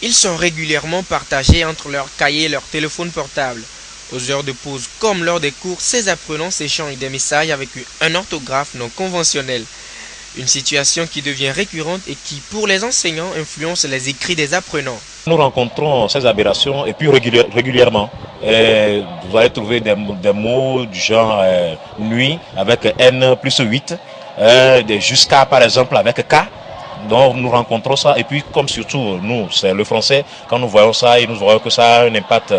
Ils sont régulièrement partagés entre leurs cahiers et leurs téléphones portables. Aux heures de pause comme lors des cours, ces apprenants s'échangent des messages avec un orthographe non conventionnel. Une situation qui devient récurrente et qui, pour les enseignants, influence les écrits des apprenants. Nous rencontrons ces aberrations et puis régulièrement. Vous allez trouver des mots du genre nuit avec N plus 8, jusqu'à par exemple avec K. Donc nous rencontrons ça et puis comme surtout nous c'est le français, quand nous voyons ça et nous voyons que ça a un impact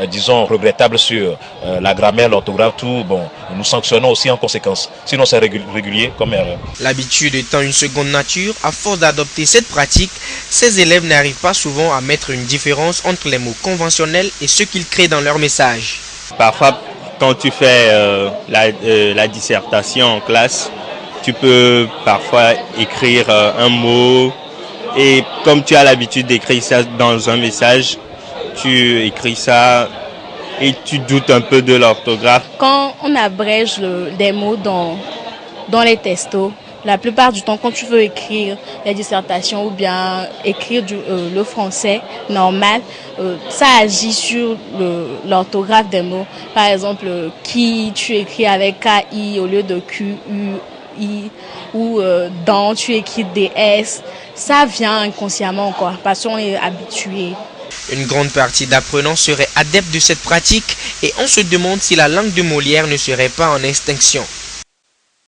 disons regrettable sur la grammaire, l'orthographe, tout, bon, nous sanctionnons aussi en conséquence, sinon c'est régulier comme erreur. L'habitude étant une seconde nature, à force d'adopter cette pratique, ces élèves n'arrivent pas souvent à mettre une différence entre les mots conventionnels et ceux qu'ils créent dans leurs messages. Parfois quand tu fais la dissertation en classe, tu peux parfois écrire un mot et comme tu as l'habitude d'écrire ça dans un message, tu écris ça et tu doutes un peu de l'orthographe. Quand on abrège des mots dans les testos, la plupart du temps quand tu veux écrire les dissertations ou bien écrire le français normal, ça agit sur l'orthographe des mots. Par exemple, qui tu écris avec K-I au lieu de Q-U-I ou dans tu écris DS, ça vient inconsciemment quoi, parce qu'on est habitué. Une grande partie d'apprenants seraient adeptes de cette pratique et on se demande si la langue de Molière ne serait pas en extinction.